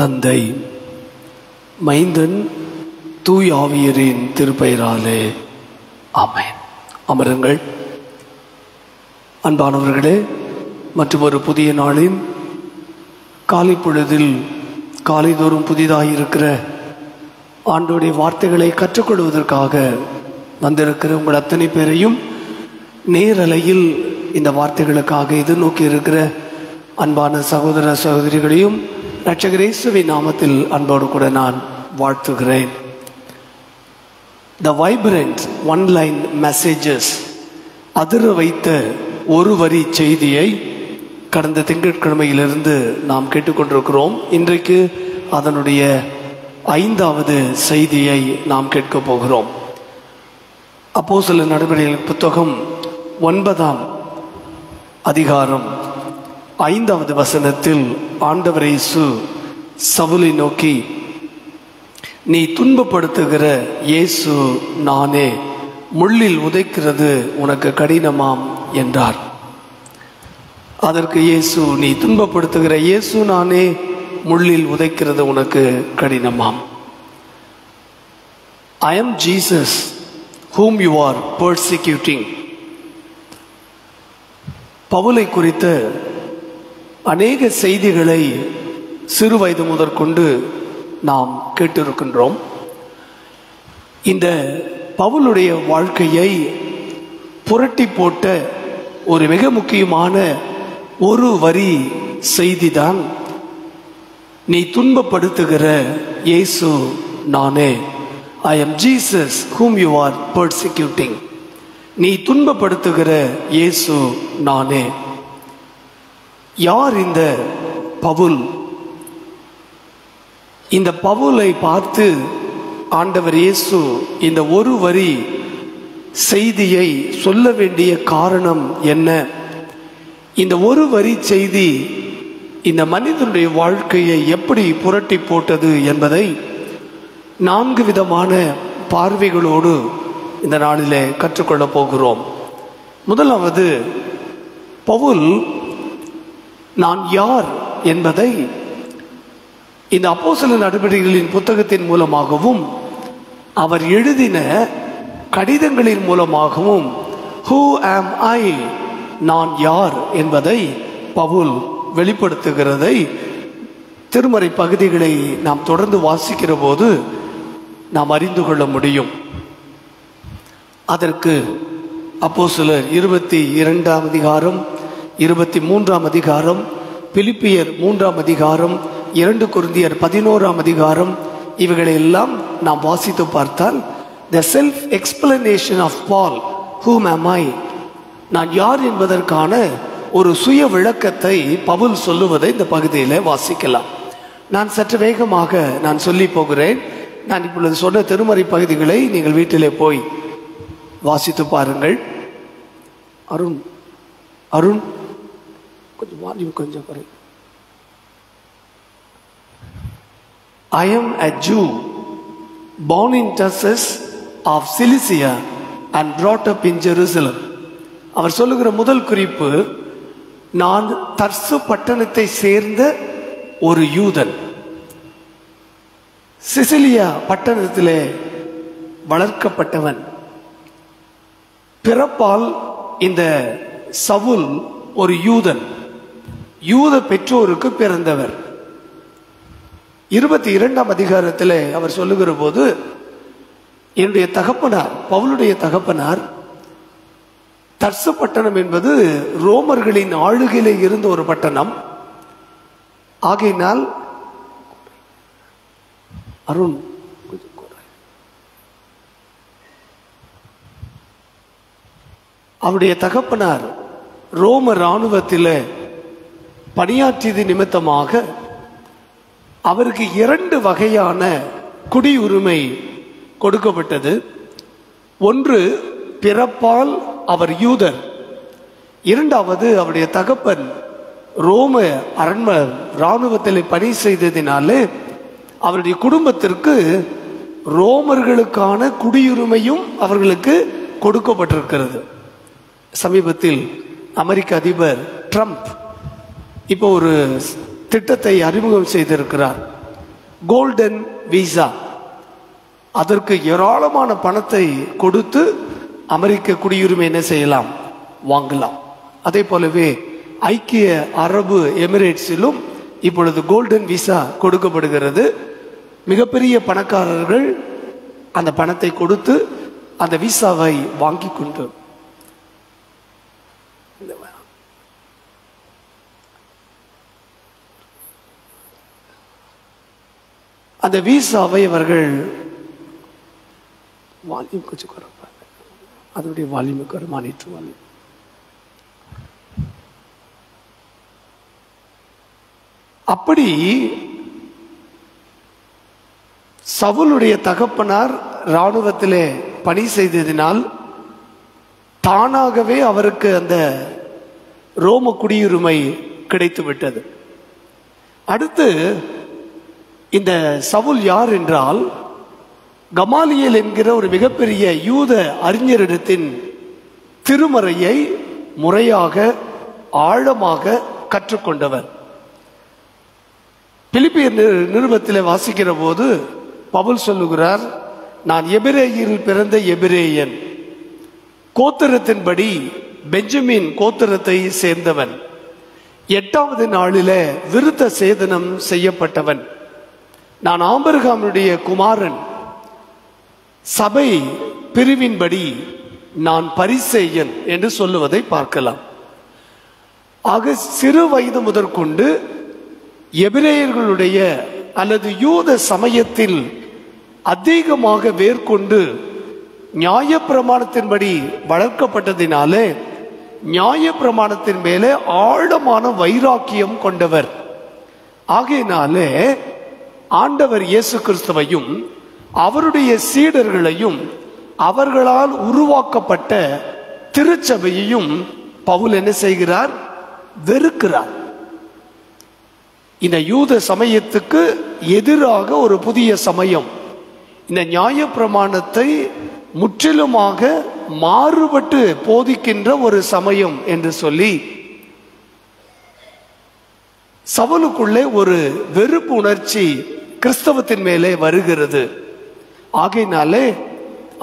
தந்தை, மைந்தன், தூய் ஆவியரின் திருப்பெயராலே ஆமென். அமருங்கள். அன்பானவர்களே, மற்றும் ஒரு புதிய நாளின் காலை பொழுதில் காலைதோறும் புதிதாக இருக்கிற ஆண்டோடைய வார்த்தைகளை கற்றுக்கொள்வதற்காக வந்திருக்கிற உங்கள் அத்தனை பேரையும் நேரலையில் இந்த வார்த்தைகளுக்காக எதிர்நோக்கி இருக்கிற அன்பான சகோதர சகோதரிகளையும் இரட்சகர் இயேசுவின் நாமத்தில் அன்போடு கூட நான் வாழ்த்துகிறேன். The vibrant one-line messages, அதிர வைத்த ஒரு வரி செய்தியை கடந்த திங்கட்கிழமையிலிருந்து நாம் கேட்டுக்கொண்டிருக்கிறோம். இன்றைக்கு அதனுடைய 5வது செய்தியை நாம் கேட்கப் போகிறோம். அப்போஸ்தலர் நடபடிகள் புத்தகம் 9ஆம் அதிகாரம் 5வது வசனத்தில் ஆண்டவர் இயேசு சவுலை நோக்கி, நீ துன்பப்படுத்துகிற இயேசு நானே, முள்ளில் உதைக்கிறது உனக்கு கடினமாம் என்றார். அதற்கு இயேசு, நீ துன்பப்படுத்துகிற இயேசு நானே, முள்ளில் உதைக்கிறது உனக்கு கடினமாம். I am Jesus whom you are persecuting. பவுலை குறித்த அநேக செய்திகளை சிறு வயது முதற்கொண்டு நாம் கேட்டிருக்கின்றோம். இந்த பவுலுடைய வாழ்க்கையை புரட்டி போட்ட ஒரு மிக முக்கியமான ஒரு வரி செய்திதான், நீ துன்பப்படுத்துகிற இயேசு நானே. I am Jesus whom you are persecuting. நீ துன்பப்படுத்துகிற இயேசு நானே. யார் இந்த பவுல்? இந்த பவுலை பார்த்து ஆண்டவர் இயேசு இந்த ஒரு வரி செய்தியை சொல்ல வேண்டிய காரணம் என்ன? இந்த ஒரு வரி செய்தி இந்த மனிதனுடைய வாழ்க்கையை எப்படி புரட்டி போட்டது என்பதை 4 விதமான பார்வைகளோடு இந்த நாளிலே கற்றுக்கொள்ளப் போகிறோம். முதலாவது, பவுல் நான் யார் என்பதை இந்த அப்போஸ்தலர் நடபடிகளின் புத்தகத்தின் மூலமாகவும் அவர் எழுதின கடிதங்களின் மூலமாகவும் Who am I, நான் யார் என்பதை பவுல் வெளிப்படுத்துகிறதை திருமறை பகுதிகளை நாம் தொடர்ந்து வாசிக்கிற போது நாம் அறிந்து கொள்ள முடியும். அதற்கு அப்போஸ்தலர் 22ஆம் அதிகாரம், 23ஆம் அதிகாரம், பிலிப்பியர் 3ஆம் அதிகாரம், 2 கொரிந்தியர் 11ஆம் அதிகாரம், இவைகளை எல்லாம் நாம் வாசித்து பார்த்தால் the self explanation of Paul, whom am I, நான் யார் என்பதற்கான ஒரு சுய விளக்கத்தை பவுல் சொல்லுவதை இந்த பகுதியில் வாசிக்கலாம். நான் சற்று வேகமாக நான் சொல்லி போகிறேன். நான் இப்பொழுது சொன்ன திருமறை பகுதிகளை நீங்கள் வீட்டிலே போய் வாசித்து பாருங்கள். அருண் அருண் கொஞ்சம் வால்யூம் கொஞ்சம் குறை. I am a Jew born in Tarsus of Cilicia and brought up in Jerusalem. அவர் சொல்லுகிற முதல் குறிப்பு, நான் தர்சு பட்டணத்தை சேர்ந்த ஒரு யூதன், சிசிலியா பட்டணத்திலே வளர்க்கப்பட்டவன். பிறப்பால் இந்த சவுல் ஒரு யூதன், யூத பெற்றோருக்கு பிறந்தவர். 22ஆம் அதிகாரத்தில் அவர் சொல்லுகிற போது, என்னுடைய தகப்பனார், பவுலுடைய தகப்பனார், தர்சு பட்டணம் என்பது ரோமர்களின் ஆளுகையிலே இருந்த ஒரு பட்டணம். ஆகையினால் அருண் அவருடைய தகப்பனார் ரோம இராணுவத்தில் பணியாற்றியது நிமித்தமாக அவருக்கு 2 வகையான குடியுரிமை கொடுக்கப்பட்டது. ஒன்று, பிறப்பால் அவர் யூதர். 2வது, அவருடைய தகப்பன் ரோம இராணுவத்தில் பணி செய்ததினாலே அவருடைய குடும்பத்திற்கு ரோமர்களுக்கான குடியுரிமையும் அவர்களுக்கு கொடுக்கப்பட்டிருக்கிறது. சமீபத்தில் அமெரிக்க அதிபர் ட்ரம்ப் இப்போ ஒரு திட்டத்தை அறிமுகம் செய்திருக்கிறார். Golden visa. அதற்கு ஏராளமான பணத்தை கொடுத்து அமெரிக்க குடியுரிமை என்ன செய்யலாம்? வாங்கலாம். அதே போலவே ஐக்கிய அரபு எமிரேட்ஸிலும் இப்பொழுது கோல்டன் விசா கொடுக்கப்படுகிறது. மிகப்பெரிய பணக்காரர்கள் அந்த பணத்தை கொடுத்து அந்த விசாவை வாங்கி கொண்டு அந்த விசாவை அவர்கள் வால்யூம் கொஞ்சம் குறைப்பாங்க, அதனுடைய வால்யூம் மானிட்டர் வால்யூம். அப்படி சவுலுடைய தகப்பனார் இராணுவத்திலே பணி செய்ததினால் தானாகவே அவருக்கு அந்த ரோம குடியுரிமை கிடைத்து விட்டது. அடுத்து இந்த சவுல் யார் என்றால், கமாலியேல் என்கிற ஒரு மிகப்பெரிய யூத அறிஞரிடத்தின் திருமறையை முறையாக ஆழமாக கற்றுக்கொண்டவர். பிலிப்பியர் நிருபத்தில் வாசிக்கிற போது பவுல் சொல்லுகிறார், நான் எபிரேயில் பிறந்த எபிரேயன், கோத்திரத்தின்படி பெஞ்சமின் கோத்திரத்தை சேர்ந்தவன், 8வது நாளிலே விருத்த சேதனம் செய்யப்பட்டவன், நான் ஆபிரகாமுடைய குமாரன், சபை பிரிவின்படி நான் பரிசேயன் என்று சொல்லுவதை பார்க்கலாம். ஆக சிறு வயது முதற்கொண்டு எபிரேயர்களுடைய அல்லது யூத சமயத்தில் அதிகமாக வேர்கொண்டு நியாயப்பிரமாணத்தின்படி வளர்க்கப்பட்டதினாலே நியாயப்பிரமாணத்தின் மேலே ஆழமான வைராக்கியம் கொண்டவர். ஆகையினாலே ஆண்டவர் இயேசு கிறிஸ்துவையும் அவருடைய சீடர்களையும் அவர்களால் உருவாக்கப்பட்ட திருச்சபையையும் பவுல் என்ன செய்கிறார்? வெறுக்கிறார். இந்த யூத சமயத்துக்கு எதிராக ஒரு புதிய சமயம், இந்த நியாயப்பிரமாணத்தை முற்றிலுமாக மாறுபட்டு போதிக்கின்ற ஒரு சமயம் என்று சொல்லி சவுலுக்குள்ளே ஒரு வெறுப்பு உணர்ச்சி கிறிஸ்தவத்தின் மேலே வருகிறது. ஆகையினாலே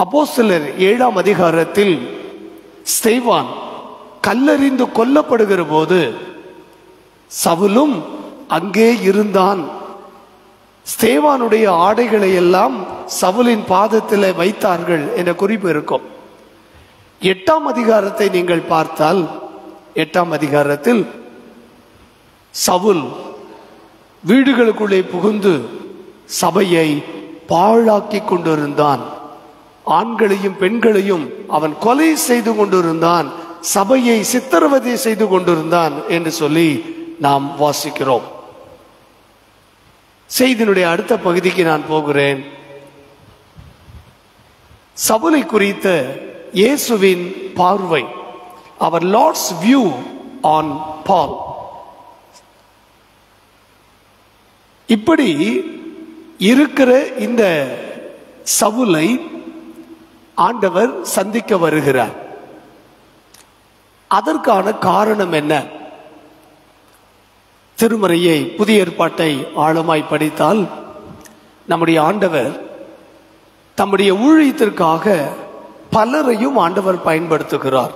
அப்போஸ்தலர் 7ஆம் அதிகாரத்தில் ஸ்தேவான் கல்லெறிந்து கொல்லப்படுகிற போது சவுலும் அங்கே இருந்தான். ஸ்தேவானுடைய ஆடைகளை எல்லாம் சவுலின் பாதத்தில் வைத்தார்கள் என்ற குறிப்பு இருக்கும். 8ஆம் அதிகாரத்தை நீங்கள் பார்த்தால் 8ஆம் அதிகாரத்தில் சவுல் வீடுகளுக்குள்ளே புகுந்து சபையை பாழாக்கி கொண்டிருந்தான். ஆண்களையும் பெண்களையும் அவன் கொலை செய்து கொண்டிருந்தான், சபையை சித்திரவதை செய்து கொண்டிருந்தான் என்று சொல்லி நாம் வாசிக்கிறோம். செய்தியினுடைய அடுத்த பகுதிக்கு நான் போகிறேன். சவுலை குறித்த இயேசுவின் பார்வை, அவர் லார்ட்ஸ் வியூ ஆன் பால். இப்படி இருக்கிற இந்த சவுலை ஆண்டவர் சந்திக்க வருகிறார். அதற்கான காரணம் என்ன? திருமறையை புதிய ஏற்பாட்டை ஆழமாய் படித்தால் நம்முடைய ஆண்டவர் தம்முடைய ஊழியத்திற்காக பலரையும் ஆண்டவர் பயன்படுத்துகிறார்.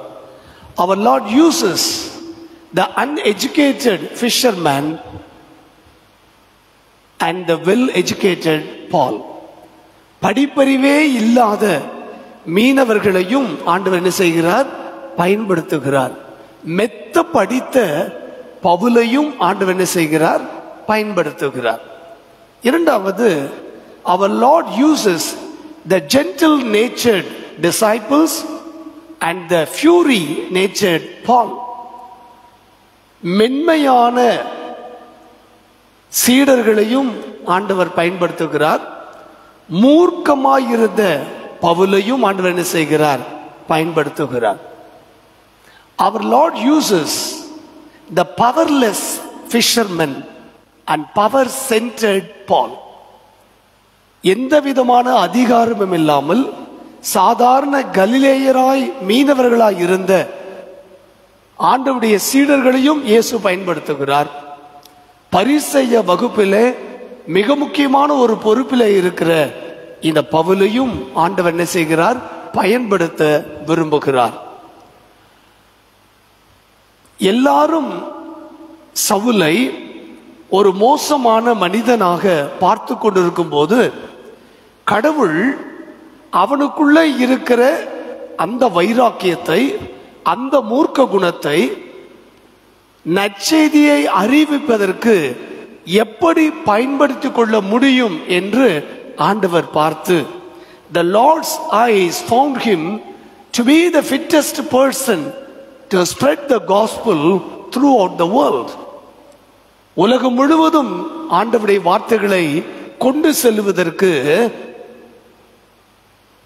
Our Lord uses the uneducated fisherman and the well-educated Paul. படிப்பறிவே இல்லாத மீனவர்களையும் ஆண்டவர் என்ன செய்கிறார்? பயன்படுத்துகிறார். மெத்த படித்த பவுலையும் ஆண்டவர் என்ன செய்கிறார்? பயன்படுத்துகிறார். இரண்டாவது, our Lord uses the gentle natured disciples and the fury natured Paul. மென்மையான சீடர்களையும் ஆண்டவர் பயன்படுத்துகிறார். மூர்க்கமாயிருந்த பவுலையும் ஆண்டவர் என்ன செய்கிறார்? பயன்படுத்துகிறார். Our Lord uses the powerless fisherman and power-centered Paul. எந்த விதமான அதிகாரமும் இல்லாமல் சாதாரண கலிலேயராய் மீனவர்களாய் இருந்த ஆண்டவருடைய சீடர்களையும் இயேசு பயன்படுத்துகிறார். பரிசேய வகுப்பிலே மிக முக்கியமான ஒரு பொறுப்பில் இருக்கிற இந்த பவுலையும் ஆண்டவர் என்ன செய்கிறார்? பயன்படுத்த விரும்புகிறார். எல்லாரும் சவுலை ஒரு மோசமான மனிதனாக பார்த்து கொண்டிருக்கும் போது கடவுள் அவனுக்குள்ள இருக்கிற அந்த வைராக்கியத்தை, அந்த மூர்க்க குணத்தை, நற்செய்தியை அறிவிப்பதற்கு எப்படி பயன்படுத்திக் கொள்ள முடியும் என்று ஆண்டவர் பார்த்து, the Lord's eyes found him to be the fittest person to spread the gospel throughout the world. உலகம் முழுவதும் ஆண்டவருடைய வார்த்தைகளை கொண்டு செல்வதற்கு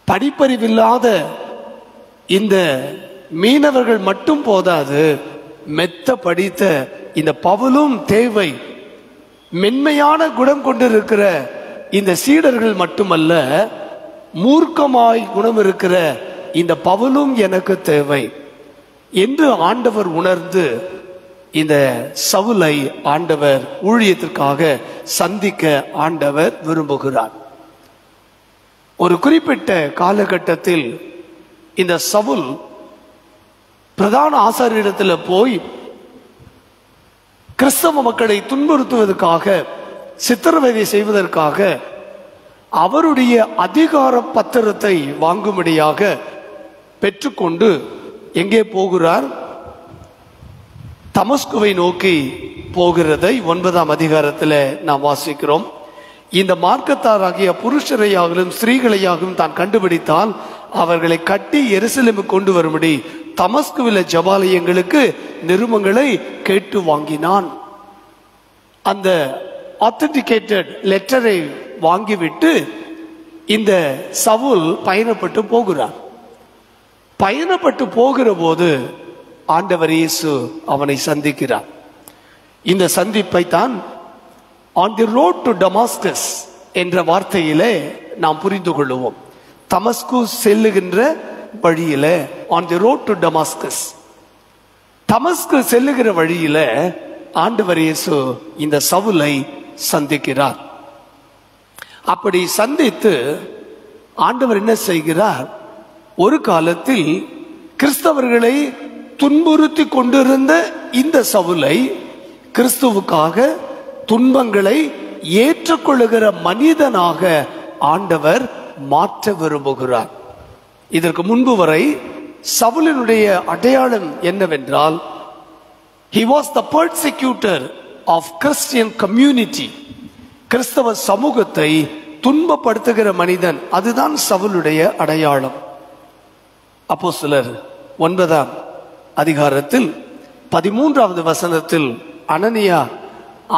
படிப்பறிவில்லாத இந்த மீனவர்கள் மட்டும் போதாது, மெத்த படித்த இந்த பவுலும் தேவை. மென்மையான குணம் கொண்டிருக்கிற இந்த சீடர்கள் மட்டுமல்ல, மூர்க்கமாய் குணம் இருக்கிற இந்த பவுலும் எனக்கு தேவை என்று ஆண்டவர் உணர்ந்து இந்த சவுலை ஆண்டவர் ஊழியத்திற்காக சந்திக்க ஆண்டவர் விரும்புகிறார். ஒரு குறிப்பிட்ட காலகட்டத்தில் இந்த சவுல் பிரதான ஆசாரியரிடத்தில் போய் கிறிஸ்தவ மக்களை துன்புறுத்துவதற்காக, சித்திரவதை செய்வதற்காக அவருடைய அதிகார பத்திரத்தை வாங்கும்படியாக பெற்றுக்கொண்டு எங்கே போகிறார்? தமஸ்குவை நோக்கி போகிறதை 9ஆம் அதிகாரத்தில் நாம் வாசிக்கிறோம். இந்த மார்க்கத்தாராகிய புருஷரையாகவும் ஸ்திரீகளையாகவும் தான் கண்டுபிடித்தால் அவர்களை கட்டி எருசலேமுக்கு கொண்டு வரும்படி தமஸ்குவில ஜபாலயங்களுக்கு நிருபங்களை கேட்டு வாங்கினான். அந்த ஆத்தென்டிகேட்டட் லெட்டரை வாங்கிவிட்டு இந்த சவுல் பயணப்பட்டு போகிறார். பயணப்பட்டு போகிற போது ஆண்டவர் இயேசு அவனை சந்திக்கிறார். இந்த சந்திப்பை தான் on the road to Damascus என்ற வார்த்தையிலே நாம் புரிந்து கொள்ளுவோம். தமஸ்கு செல்லுகின்ற வழியில, on the road to Damascus, தமஸ்கு செல்லுகிற வழியில ஆண்டவர் இயேசு இந்த சவுலை சந்திக்கிறார். அப்படி சந்தித்து ஆண்டவர் என்ன செய்கிறார்? ஒரு காலத்தில் கிறிஸ்தவர்களை துன்புறுத்தி கொண்டிருந்த இந்த சவுலை கிறிஸ்துவுக்காக துன்பங்களை ஏற்றுக்கொள்ளுகிற மனிதனாக ஆண்டவர் மாற்ற விரும்புகிறார். இதற்கு முன்பு வரை சவுலினுடைய அடையாளம் என்னவென்றால், he was the persecutor of Christian community. கிறிஸ்தவ சமூகத்தை துன்பப்படுத்துகிற மனிதன், அதுதான் சவுலுடைய அடையாளம். அப்போஸ்தலர் 9ஆம் அதிகாரத்தில் 13வது வசனத்தில் அனனியா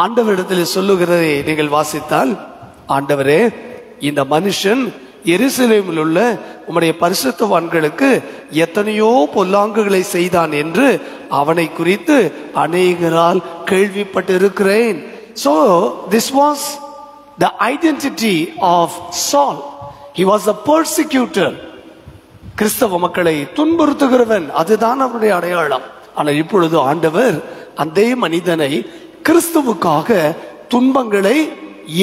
ஆண்டவரிடத்தில் சொல்லுகிறதை நீங்கள் வாசித்தால், ஆண்டவரே, இந்த மனுஷன் எருசலேமில் உள்ள உம்முடைய பரிசுத்தவான்களுக்கு எத்தனையோ பொல்லாங்குகளை செய்தான் என்று அவனை குறித்து அநேகரால் கேள்விப்பட்டிருக்கிறேன். So this was the identity of Saul. He was a persecutor. கிறிஸ்தவ மக்களை துன்புறுத்துகிறவன், அதுதான் அவருடைய அடையாளம். ஆனால் இப்பொழுது ஆண்டவர் அந்த மனிதனை கிறிஸ்துவுக்காக துன்பங்களை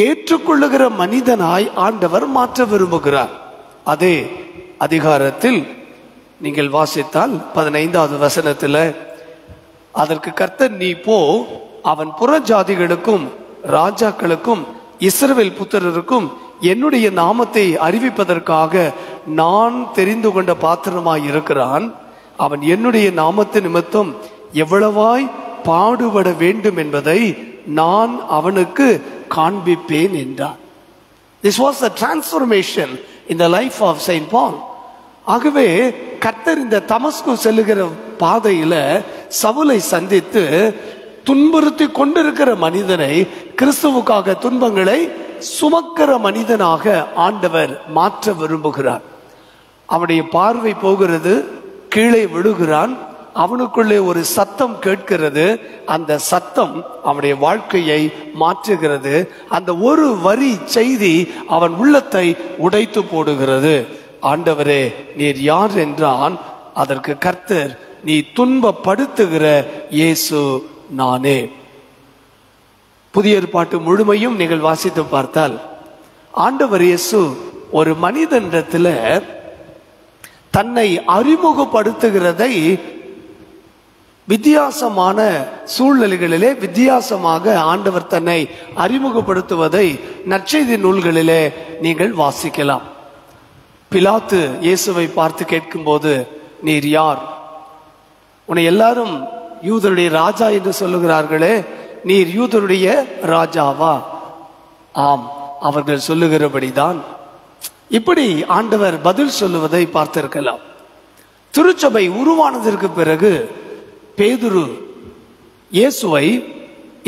ஏற்றுக்கொள்ளுகிற மனிதனாய் ஆண்டவர் மாற்ற விரும்புகிறார். அதே அதிகாரத்தில் நீங்கள் வாசித்தால் 15வது வசனத்தில், அதற்கு கர்த்தர், நீ போ, அவன் புற ஜாதிகளுக்கும் ராஜாக்களுக்கும் இஸ்ரவேல் புத்திரருக்கும் என்னுடைய நாமத்தை அறிவிப்பதற்காக நான் தெரிந்து கொண்ட பாத்திரமாய் இருக்கிறான். அவன் என்னுடைய நாமத்து நிமித்தம் எவ்வளவாய் பாடுபட வேண்டும் என்பதை நான் அவனுக்கு காண்பிப்பேன் என்றார். This was a transformation in the life of Saint Paul. ஆகவே கர்த்தர் இந்த தமஸ்கு செல்லுகிற பாதையில சவுலை சந்தித்து துன்புறுத்தி கொண்டிருக்கிற மனிதனை கிறிஸ்துவுக்காக துன்பங்களை சுமக்கிற மனிதனாக ஆண்டவர் மாற்ற விரும்புகிறார். அவனுடைய பார்வை போகிறது, கீழே விழுகிறான். அவனுக்குள்ளே ஒரு சத்தம் கேட்கிறது. அந்த சத்தம் அவனுடைய வாழ்க்கையை மாற்றுகிறது. அந்த ஒரு வரி செய்தி அவன் உள்ளத்தை உடைத்து போடுகிறது. ஆண்டவரே, நீர் யார் என்றான். அதற்கு கர்த்தர், நீ துன்பப்படுத்துகிற இயேசு நானே. புதிய ஏற்பாட்டு முழுமையும் நீங்கள் வாசித்து பார்த்தால் ஆண்டவர் இயேசு ஒரு மனிதனிடத்துல தன்னை அறிமுகப்படுத்துகிறதை வித்தியாசமான சூழ்நிலைகளிலே வித்தியாசமாக ஆண்டவர் தன்னை அறிமுகப்படுத்துவதை நற்செய்தி நூல்களிலே நீங்கள் வாசிக்கலாம். பிலாத்து இயேசுவை பார்த்து கேட்கும்போது, நீர் யார்? உன்னை எல்லாரும் யூதருடைய ராஜா என்று சொல்லுகிறார்களே, நீர் யூதருடைய ராஜாவா? ஆம், அவர்கள் சொல்லுகிறபடிதான். இப்படி ஆண்டவர் பதில் சொல்லுவதை பார்த்திருக்கலாம். திருச்சபை உருவானதற்கு பிறகு பேதுரு இயேசுவை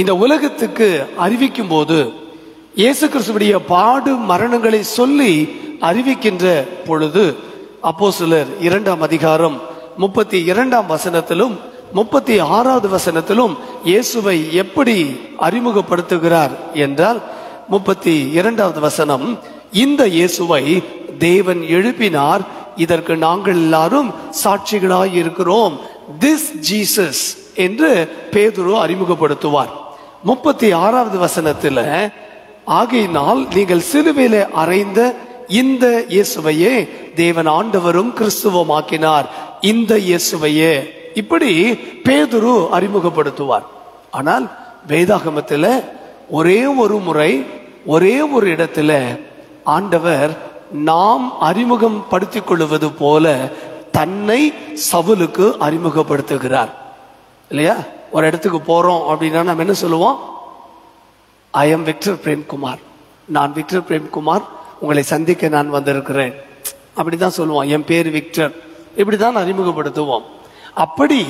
இந்த உலகத்துக்கு அறிவிக்கும் போது, இயேசு கிறிஸ்துவுடைய பாடு மரணங்களை சொல்லி அறிவிக்கின்ற பொழுது அப்போஸ்தலர் 2ஆம் அதிகாரம் 32ஆம் வசனத்திலும் 36வது வசனத்திலும் இயேசுவை எப்படி அறிமுகப்படுத்துகிறார் என்றால், 32வது வசனம், இந்த இயேசுவை தேவன் எழுப்பினார், இதற்கு நாங்கள் எல்லாரும் சாட்சிகளாய் இருக்கிறோம். திஸ் ஜீசஸ் என்று பேதுரு அறிமுகப்படுத்துவார். 36வது வசனத்தில், ஆகையினால் நீங்கள் சிலுவையிலே அறைந்த இந்த இயேசுவையே தேவன் ஆண்டவரும் கிறிஸ்துவும் ஆக்கினார், இந்த இயேசுவையே. இப்படி பேதுரு அறிமுகப்படுத்துவார். ஆனால் வேதாகமத்தில் ஒரே ஒரு முறை ஒரே ஒரு இடத்துல ஆண்டவர் நாம் அறிமுகம் படுத்திக் கொள்வது போல தன்னை சவுலுக்கு அறிமுகப்படுத்துகிறார். இல்லையா? ஒரு இடத்துக்கு போறோம் அப்படின்னா நம்ம என்ன சொல்லுவோம்? ஐ எம் விக்டர் பிரேம்குமார், நான் விக்டர் பிரேம்குமார், உங்களை சந்திக்க நான் வந்திருக்கிறேன், அப்படிதான் சொல்லுவோம். என் பேர் விக்டர், இப்படிதான் அறிமுகப்படுத்துவோம். அப்படி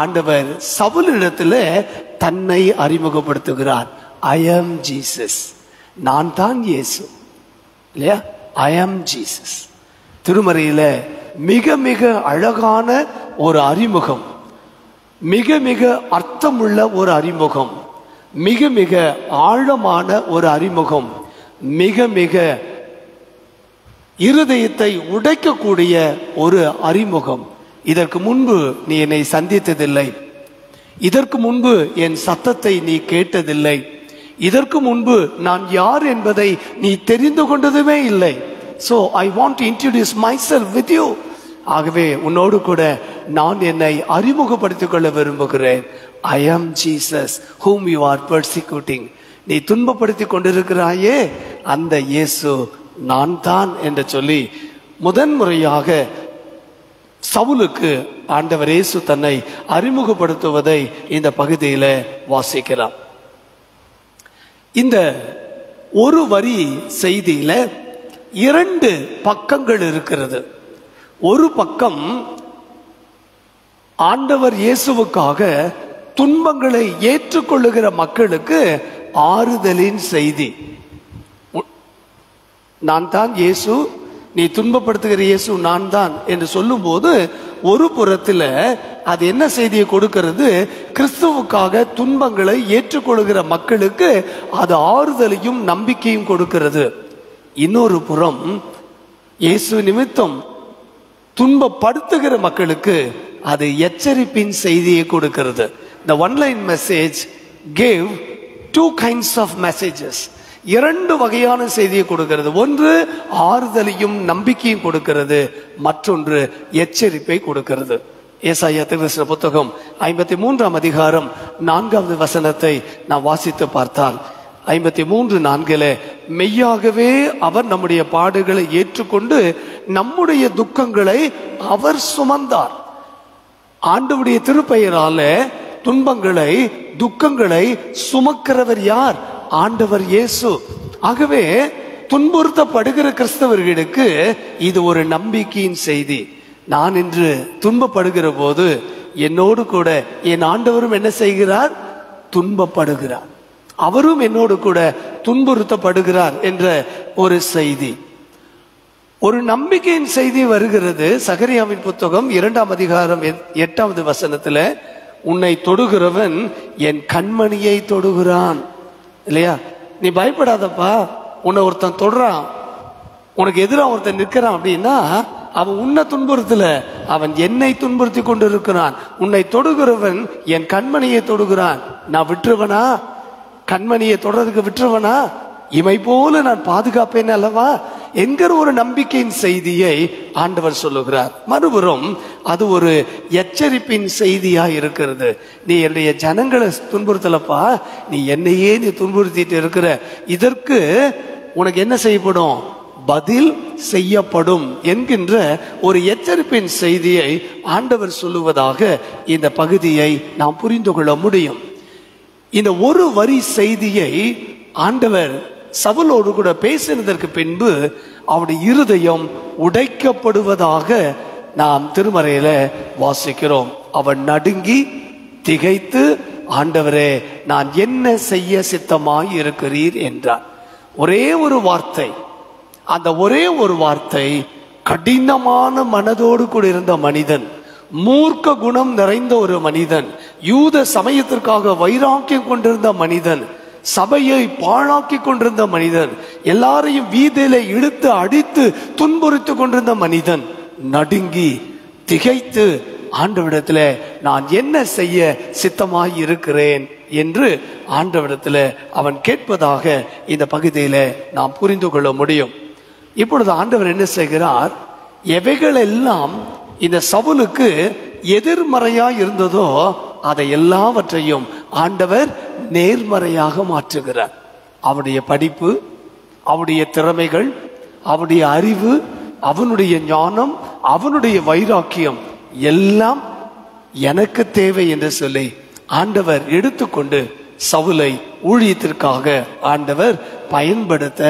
ஆண்டவர் சவுலிடத்துல தன்னை அறிமுகப்படுத்துகிறார். ஐ எம் ஜீசஸ், நான் தான் இயேசு. இல்லையா? I am Jesus. திருமறையில மிக மிக அழகான ஒரு அறிமுகம், மிக மிக அர்த்தமுள்ள ஒரு அறிமுகம், மிக மிக ஆழமான ஒரு அறிமுகம், மிக மிக இருதயத்தை உடைக்கக்கூடிய ஒரு அறிமுகம். இதற்கு முன்பு நீ என்னை சந்தித்ததில்லை, இதற்கு முன்பு என் சத்தத்தை நீ கேட்டதில்லை, இதற்கு முன்பு நான் யார் என்பதை நீ தெரிந்து கொண்டதுமே இல்லை. So I want to introduce myself with you. ஆகவே உன்னோடு கூட நான் என்னை அறிமுகப்படுத்திக் கொள்ள விரும்புகிறேன். I am Jesus whom you are persecuting. நீ துன்பப்படுத்திக் கொண்டிருக்கிறாயே, அந்த இயேசு நான் தான் என்று சொல்லி முதன்முறையாக சவுலுக்கு ஆண்டவர் இயேசு தன்னை அறிமுகப்படுத்துவதை இந்த பகுதியில வாசிக்கலாம். இந்த ஒரு வரி செய்தியில 2 பக்கங்கள் இருக்கிறது. ஒரு பக்கம் ஆண்டவர் இயேசுவுக்காக துன்பங்களை ஏற்றுக்கொள்ளுகிற மக்களுக்கு ஆறுதலின் செய்தி. நான் தான் இயேசு, நீ துன்பப்படுத்துகிற இயேசு நான் தான் என்று சொல்லும் போது ஒரு புறத்தில் அது என்ன செய்தியை கொடுக்கிறது? கிறிஸ்துவுக்காக துன்பங்களை ஏற்றுக்கொள்கிற மக்களுக்கு அது ஆறுதலையும் நம்பிக்கையும் கொடுக்கிறது. இன்னொரு புறம் இயேசு நிமித்தம் துன்பப்படுத்துகிற மக்களுக்கு அது எச்சரிப்பின் செய்தியை கொடுக்கிறது. The one line message gave 2 kinds of messages. 2 வகையான செய்தியை கொடுக்கிறது. ஒன்று ஆறுதலையும் நம்பிக்கையும் கொடுக்கிறது, மற்றொன்று எச்சரிப்பை கொடுக்கிறது. ஏசாயா தீர்க்கதரிசன புத்தகம் 53ஆம் அதிகாரம் 4வது வசனத்தை நாம் வாசித்து பார்த்தால் 53:4 மெய்யாகவே அவர் நம்முடைய பாடுகளை ஏற்றுக்கொண்டு நம்முடைய துக்கங்களை அவர் சுமந்தார். ஆண்டவருடைய திருப்பெயரால துன்பங்களை துக்கங்களை சுமக்கிறவர் யார்? ஆண்டவர் இயேசு. ஆகவே துன்புறுத்தப்படுகிற கிறிஸ்தவர்களுக்கு இது ஒரு நம்பிக்கையின் செய்தி. நான் இன்று துன்பப்படுகிற போது என்னோடு கூட என் ஆண்டவரும் என்ன செய்கிறார்? துன்பப்படுகிறார். அவரும் என்னோடு கூட துன்புறுத்தப்படுகிறார் என்ற ஒரு செய்தி, ஒரு நம்பிக்கையின் செய்தி வருகிறது. சகரியாவின் புத்தகம் 2ஆம் அதிகாரம் 8வது வசனத்துல, உன்னை தொடுகிறவன் என் கண்மணியை தொடுகிறான். இல்லையா? நீ பயப்படாதப்பா, உன்னை ஒருத்தன் தொடுறான், உனக்கு எதிராக ஒருத்தன் நிற்கிறான் அப்படின்னா அவன் உன்னை துன்புறுத்தல, அவன் என்னை துன்புறுத்தி கொண்டிருக்கிறான். உன்னை தொடுகிறவன் என் கண்மணியை தொடுகிறான். நான் விட்டுருவனா? கண்மணியை தொடர்றதுக்கு விட்டுருவனா? இமை போல நான் பாதுகாப்பேன் அல்லவா என்கிற ஒரு நம்பிக்கையின் செய்தியை ஆண்டவர் சொல்லுகிறார். மறுபுறம் அது ஒரு எச்சரிப்பின் செய்தியா இருக்கிறது. நீ என்னுடைய ஜனங்களை துன்புறுத்தலப்பா, நீ என்னையே நீ துன்புறுத்திட்டு இருக்கிற, இதற்கு உனக்கு என்ன செய்யப்படும்? பதில் செய்யப்படும் என்கின்ற ஒரு எச்சரிப்பின் செய்தியை ஆண்டவர் சொல்லுவதாக இந்த பகுதியை நாம் புரிந்து கொள்ள முடியும். இந்த ஒரு வரி செய்தியை ஆண்டவர் சவுலோடு கூட பேசினதற்கு பின்பு அவருடைய இருதயம் உடைக்கப்படுவதாக நாம் திருமறையில வாசிக்கிறோம். அவன் நடுங்கி திகைத்து, ஆண்டவரே நான் என்ன செய்ய சித்தமாய் இருக்கிறீர் என்றார். ஒரே ஒரு வார்த்தை, அந்த ஒரே ஒரு வார்த்தை கடினமான மனதோடு கூட இருந்த மனிதன், மூர்க்க குணம் நிறைந்த ஒரு மனிதன், யூத சமயத்திற்காக வைராக்கியம் கொண்டிருந்த மனிதன், சபையை பாழாக்கி கொண்டிருந்த மனிதன், எல்லாரையும் வீதியில இழுத்து அடித்து துன்புறுத்தி கொண்டிருந்த மனிதன் நடுங்கி திகைத்து ஆண்டவரிடத்துல நான் என்ன செய்ய சித்தமாய் இருக்கிறேன் என்று ஆண்டவரிடத்துல அவன் கேட்பதாக இந்த பகுதியில நாம் புரிந்து கொள்ள முடியும். இப்பொழுது ஆண்டவர் என்ன செய்கிறார்? எவைகள் எல்லாம் இந்த சவுலுக்கு எதிர்மறையா இருந்ததோ அதை எல்லாவற்றையும் ஆண்டவர் நேர்மறையாக மாற்றுகிறார். அவனுடைய படிப்பு, அவனுடைய திறமைகள், அவனுடைய அறிவு, அவனுடைய ஞானம், அவனுடைய வைராக்கியம் எல்லாம் எனக்கு தேவை என்று சொல்லி ஆண்டவர் எடுத்துக்கொண்டு சவுலை ஊழியத்திற்காக ஆண்டவர் பயன்படுத்த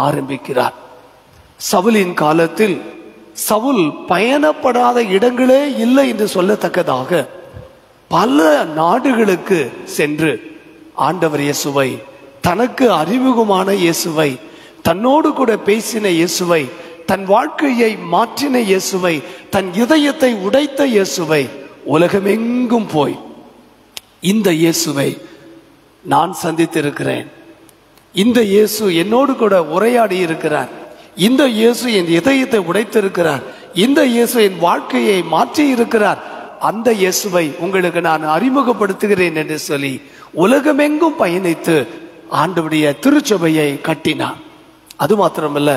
ஆரம்பிக்கிறார். சவுலின் காலத்தில் சவுல் பயணப்படாத இடங்களே இல்லை என்று சொல்லத்தக்கதாக பல நாடுகளுக்கு சென்று ஆண்டவர் இயேசுவை, தனக்கு அறிமுகமான இயேசுவை, தன்னோடு கூட பேசின இயேசுவை, தன் வாழ்க்கையை மாற்றின இயேசுவை, தன் இதயத்தை உடைத்த இயேசுவை உலகமெங்கும் போய் இந்த இயேசுவை நான் சந்தித்திருக்கிறேன், இந்த இயேசு என்னோடு கூட உரையாடி இருக்கிறார், இந்த இயேசு என் இதயத்தை உடைத்திருக்கிறார், இந்த இயேசு என் வாழ்க்கையை மாற்றி இருக்கிறார், அந்த இயேசுவை உங்களுக்கு நான் அறிமுகப்படுத்துகிறேன் என்று சொல்லி உலகமெங்கும் பயணித்து ஆண்டவருடைய திருச்சபையை கட்டினார். அது மாத்திரமல்ல,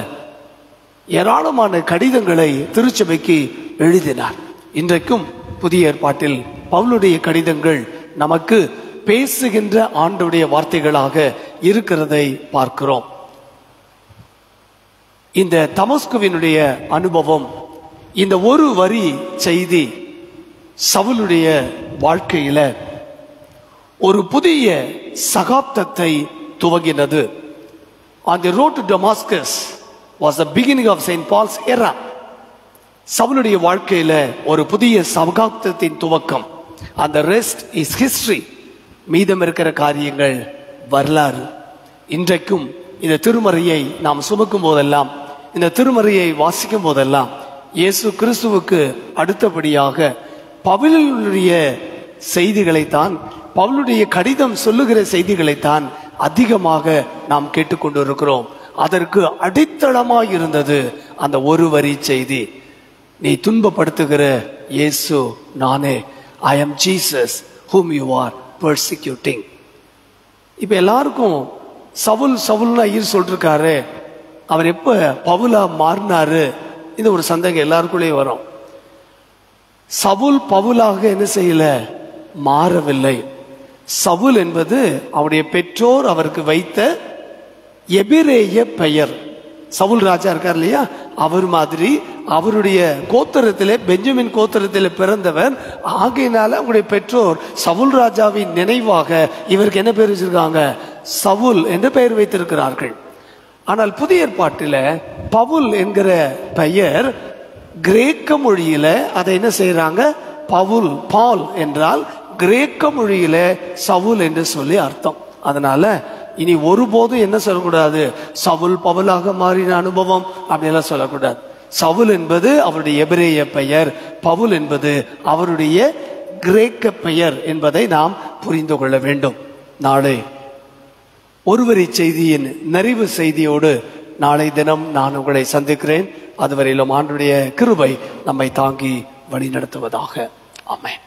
ஏராளமான கடிதங்களை திருச்சபைக்கு எழுதினார். இன்றைக்கும் புதிய ஏற்பாட்டில் பவுலுடைய கடிதங்கள் நமக்கு பேசுகின்ற ஆண்டவருடைய வார்த்தைகளாக இருக்கிறதை பார்க்கிறோம். இந்த தமஸ்குவினுடைய அனுபவம், இந்த ஒரு வரி செய்தி சவுலுடைய வாழ்க்கையில ஒரு புதிய சகாப்தத்தை துவங்கினது. On the road to Damascus was the beginning of St. Paul's era. சவுலுடைய வாழ்க்கையில ஒரு புதிய சகாப்தத்தின் துவக்கம். அந்த ரெஸ்ட் இஸ் ஹிஸ்டரி. மீதம் இருக்கிற காரியங்கள் வரலாறு. இன்றைக்கும் இந்த திருமறையை நாம் சுமக்கும் போதெல்லாம், இந்த திருமறையை வாசிக்கும் போதெல்லாம் இயேசு கிறிஸ்துவுக்கு அடுத்தபடியாக பவுலுடைய செய்திகளைத்தான், பவுலுடைய கடிதம் சொல்லுகிற செய்திகளைத்தான் அதிகமாக நாம் கேட்டுக்கொண்டு இருக்கிறோம். அதற்கு அடித்தளமாய் இருந்தது அந்த ஒரு வரி செய்தி, நீ துன்பப்படுத்துகிற இயேசு நானே, I am Jesus whom you are persecuting. இப்ப எல்லாருக்கும் சவுல் சவுல்னா ஐயர் சொல்லிருக்காரு, அவர் எப்ப பவுலா மாறினாரு, இந்த ஒரு சந்தேகம் எல்லாருக்குள்ளே வரும். சவுல் பவுலாக என்ன செய்யல, மாறவில்லை. சவுல் என்பது அவருடைய பெற்றோர் அவருக்கு வைத்த எபிரேய பெயர். சவுல் ராஜா இருக்கார் இல்லையா, அவர் மாதிரி அவருடைய கோத்திரத்திலே, பெஞ்சமின் கோத்திரத்திலே பிறந்தவர் ஆகையினால அவருடைய பெற்றோர் சவுல் ராஜாவின் நினைவாக இவருக்கு என்ன பெயர் வச்சிருக்காங்க, சவுல் என்று பெயர் வைத்திருக்கிறார்கள். ஆனால் புதிய ஏற்பாட்டில் பவுல் என்கிற பெயர் கிரேக்க மொழியில அதை என்ன செய்யறாங்க, பவுல், பால் என்றால் கிரேக்க மொழியில சவுல் என்று சொல்லி அர்த்தம். அதனால இனி ஒருபோதும் என்ன சொல்லக்கூடாது, சவுல் பவுலாக மாறின அனுபவம் அப்படியெல்லாம் சொல்லக்கூடாது. சவுல் என்பது அவருடைய எபிரேய பெயர், பவுல் என்பது அவருடைய கிரேக்க பெயர் என்பதை நாம் புரிந்து கொள்ள வேண்டும். நாளை ஒருவரி செய்தியின் நிறைவு செய்தியோடு நாளை தினம் நான் உங்களை சந்திக்கிறேன். அதுவரையிலும் ஆண்டவருடைய கிருபை நம்மை தாங்கி வழி நடத்துவதாக. ஆமென்.